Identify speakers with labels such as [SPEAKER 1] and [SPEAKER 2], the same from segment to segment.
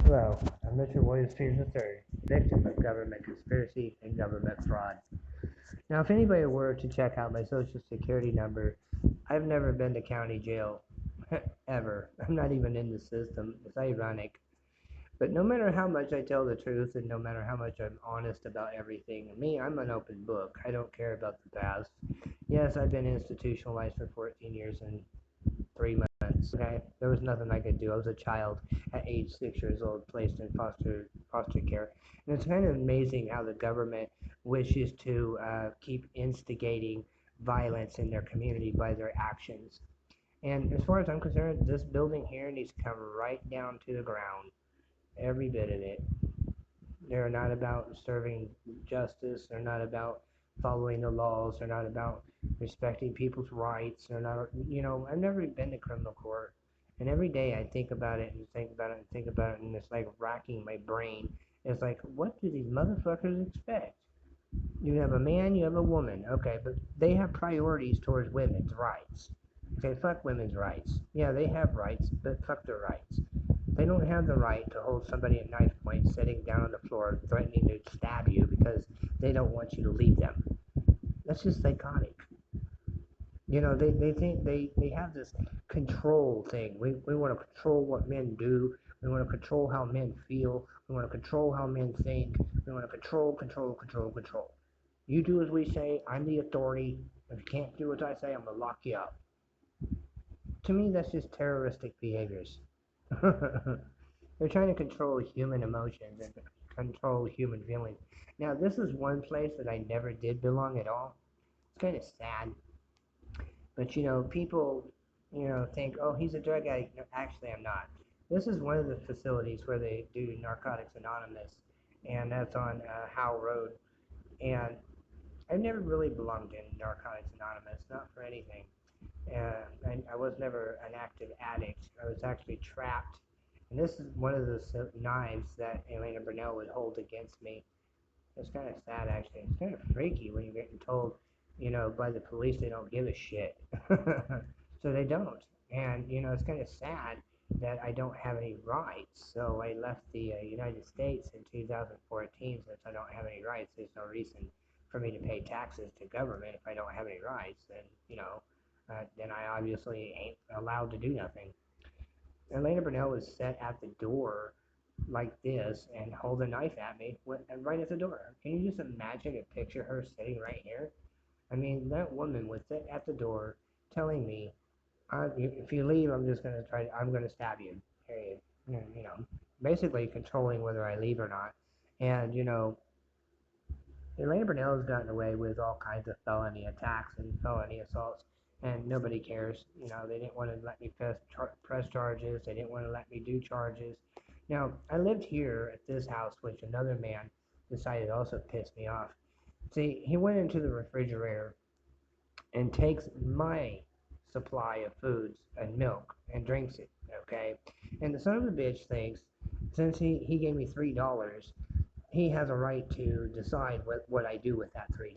[SPEAKER 1] Hello, I'm Mr. Williams Peters III, victim of government conspiracy and government fraud. Now, if anybody were to check out my social security number, I've never been to county jail, ever. I'm not even in the system. It's ironic. But no matter how much I tell the truth and no matter how much I'm honest about everything, I'm an open book. I don't care about the past. Yes, I've been institutionalized for 14 years and 3 months. Okay, there was nothing I could do. I was a child at age 6 years old, placed in foster care, and it's kind of amazing how the government wishes to keep instigating violence in their community by their actions. And as far as I'm concerned, this building here needs to come right down to the ground, every bit of it. They're not about serving justice. They're not about following the laws. They're not about respecting people's rights. They're not, I've never been to criminal court. And every day I think about it and think about it and think about it, and it's like racking my brain. It's like, what do these motherfuckers expect? You have a man, you have a woman. Okay, but they have priorities towards women's rights. Okay, fuck women's rights. Yeah, they have rights, but fuck their rights. They don't have the right to hold somebody at knife point sitting down on the floor threatening to stab you because they don't want you to leave them. That's just psychotic. They think they have this control thing. We want to control what men do. We want to control how men feel. We want to control how men think. We want to control. You do as we say. I'm the authority. If you can't do what I say, I'm going to lock you up. To me, that's just terroristic behaviors. They're trying to control human emotions and control human feelings. Now, this is one place that I never did belong at all. It's kind of sad. But, people, think, oh, he's a drug addict. No, actually, I'm not. This is one of the facilities where they do Narcotics Anonymous, and that's on Howe Road. And I've never really belonged in Narcotics Anonymous, not for anything. I was never an active addict. I was actually trapped. And this is one of the knives that Elena Burnell would hold against me. It's kind of sad, actually. It's kind of freaky when you're getting told, by the police they don't give a shit. So they don't. And, it's kind of sad that I don't have any rights. So I left the United States in 2014. Since I don't have any rights, there's no reason for me to pay taxes to government if I don't have any rights. Then I obviously ain't allowed to do nothing. Elena Burnell was set at the door like this and hold a knife at me right at the door. Can you just imagine and picture her sitting right here? I mean, that woman was at the door telling me, if you leave, I'm going to stab you, period. Basically controlling whether I leave or not. And, Elena Burnell has gotten away with all kinds of felony attacks and felony assaults, and nobody cares. They didn't want to let me press charges. They didn't want to let me do charges. Now, I lived here at this house, which another man decided also pissed me off. See, he went into the refrigerator and takes my supply of foods and milk and drinks it, okay? And the son of a bitch thinks, since he gave me $3, he has a right to decide what I do with that $3.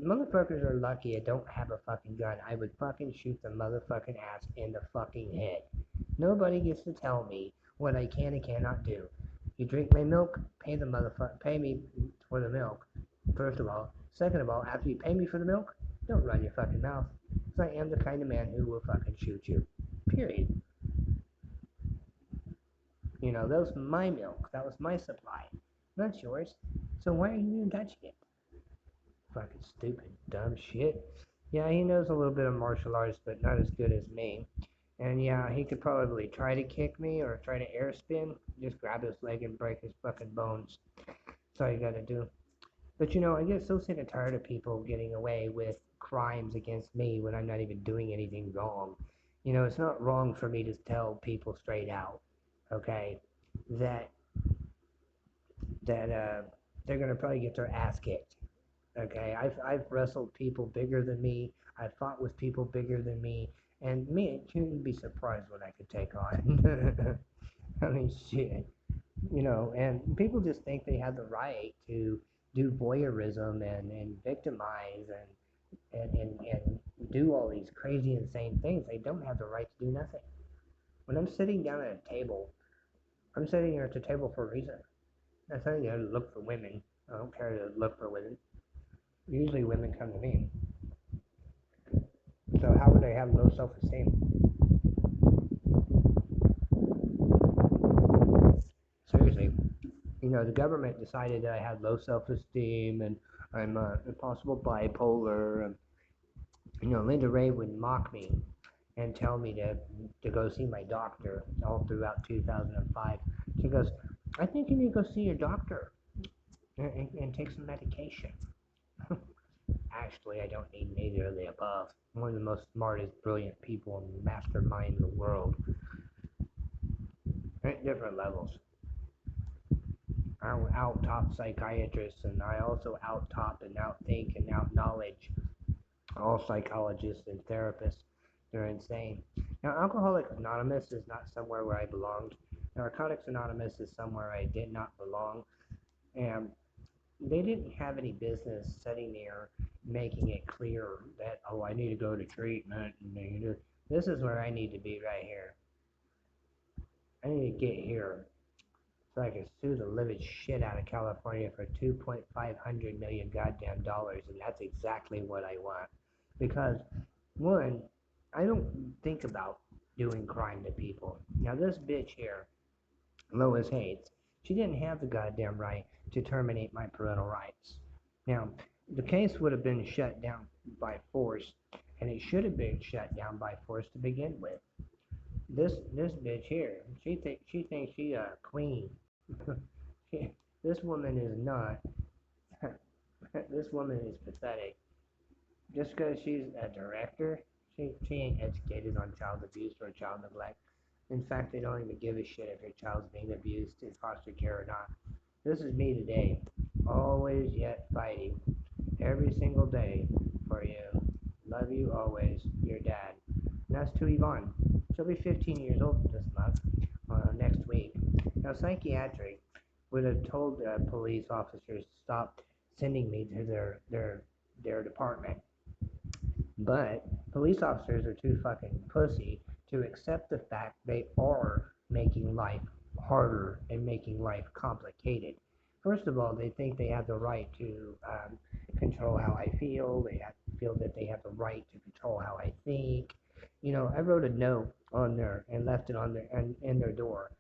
[SPEAKER 1] Motherfuckers are lucky I don't have a fucking gun. I would fucking shoot the motherfucking ass in the fucking head. Nobody gets to tell me what I can and cannot do. You drink my milk, pay me for the milk, first of all. Second of all, after you pay me for the milk, don't run your fucking mouth. Because I am the kind of man who will fucking shoot you. Period. That was my milk. That was my supply. Not yours. So why are you even touching it? Fucking stupid, dumb shit. Yeah, he knows a little bit of martial arts, but not as good as me. And yeah, he could probably try to kick me or try to air spin. Just grab his leg and break his fucking bones. That's all you gotta do. But I get so sick and tired of people getting away with crimes against me when I'm not even doing anything wrong. It's not wrong for me to tell people straight out, okay, that they're gonna probably get their ass kicked. Okay, I've wrestled people bigger than me. I've fought with people bigger than me, and me, you'd be surprised what I could take on. I mean, shit, and people just think they have the right to do voyeurism and victimize and do all these crazy, insane things. They don't have the right to do nothing. When I'm sitting down at a table, I'm sitting here at the table for a reason. I'm sitting there to look for women. I don't care to look for women. Usually women come to me. So how would I have low self-esteem? Seriously. You know, the government decided that I had low self-esteem and I'm impossible bipolar. You know, Linda Ray would mock me and tell me to go see my doctor all throughout 2005. She goes, I think you need to go see your doctor and take some medication. Actually, I don't need neither of the above. I'm one of the most smartest, brilliant people and mastermind in the world. At different levels. I out-top psychiatrists, and I also out-top and out-think and out-knowledge all psychologists and therapists. They're insane. Now, Alcoholics Anonymous is not somewhere where I belonged. Narcotics Anonymous is somewhere I did not belong. And they didn't have any business sitting there making it clear that, oh, I need to go to treatment. And this is where I need to be right here. I need to get here so I can sue the living shit out of California for $2.5 million goddamn dollars, and that's exactly what I want. Because, one, I don't think about doing crime to people. Now, this bitch here, Lois Hates, she didn't have the goddamn right to terminate my parental rights. Now, the case would have been shut down by force, and it should have been shut down by force to begin with. This bitch here, she thinks she a queen. This woman is not. This woman is pathetic. Just because she's a director, she ain't educated on child abuse or child neglect. In fact, they don't even give a shit if your child's being abused in foster care or not. This is me today, always yet fighting, every single day for you. Love you always, your dad. And that's to Yvonne. She'll be 15 years old this month, next week. Now, psychiatric would have told police officers to stop sending me to their department. But police officers are too fucking pussy to accept the fact they are making life harder and making life complicated. First of all, they think they have the right to control how I feel. They feel that they have the right to control how I think. You know, I wrote a note on there and left it on their in their door,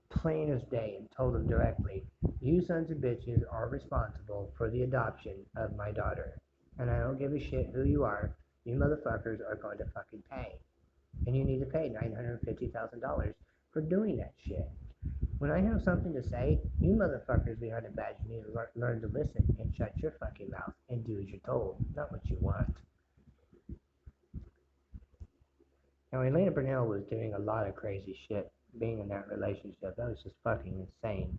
[SPEAKER 1] plain as day, and told them directly, you sons of bitches are responsible for the adoption of my daughter. And I don't give a shit who you are. You motherfuckers are going to fucking pay. And you need to pay $950,000 for doing that shit. When I have something to say, you motherfuckers behind the badge need to learn to listen and shut your fucking mouth and do as you're told, not what you want. Now, Elena Burnell was doing a lot of crazy shit being in that relationship. That was just fucking insane.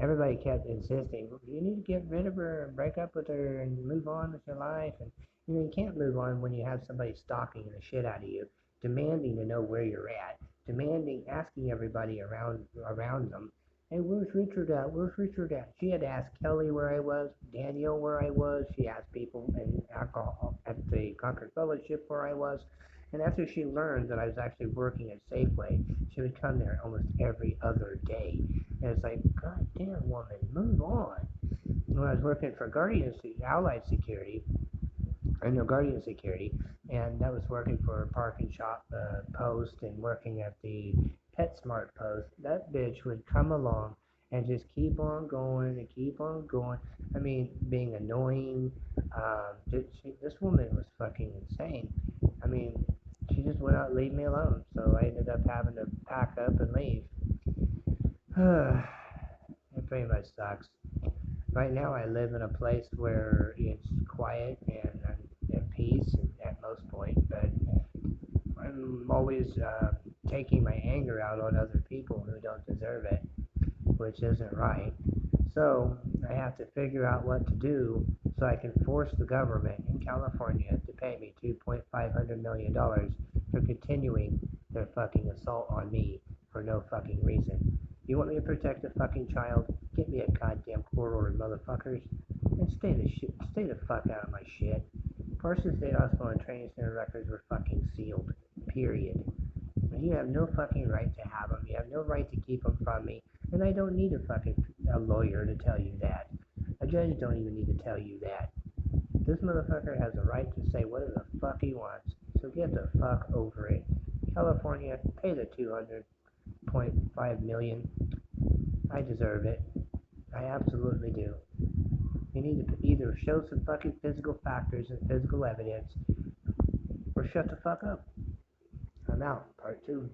[SPEAKER 1] Everybody kept insisting, you need to get rid of her and break up with her and move on with your life. And you can't move on when you have somebody stalking the shit out of you, demanding to know where you're at, asking everybody around them, hey, where's Richard at? Where's Richard at? She had to ask Kelly where I was, Daniel where I was. She asked people in alcohol at the Concord Fellowship where I was. And after she learned that I was actually working at Safeway, she would come there almost every other day. And it's like, God damn, woman, move on. When I was working for Allied Security, Guardian Security, and that was working for Park and Shop Post and working at the PetSmart Post, that bitch would come along and just keep on going and keep on going. I mean, being annoying. This woman was fucking insane. I mean, she just would not leave me alone, so I ended up having to pack up and leave. It pretty much sucks. Right now I live in a place where it's quiet and I'm at peace at most point, but I'm always taking my anger out on other people who don't deserve it, which isn't right. So I have to figure out what to do so I can force the government in California to pay me $2.5 million for continuing their fucking assault on me for no fucking reason. You want me to protect a fucking child? Get me a goddamn court order, motherfuckers, and stay the fuck out of my shit. Parsons State Hospital and Training Center records were fucking sealed. Period. You have no fucking right to have them. You have no right to keep them from me. And I don't need a lawyer to tell you that. A judge don't even need to tell you that. This motherfucker has the right to say whatever the fuck he wants. So get the fuck over it. California, pay the $200.5 million. I deserve it. I absolutely do. You need to either show some fucking physical factors and physical evidence, or shut the fuck up. I'm out. Part 2.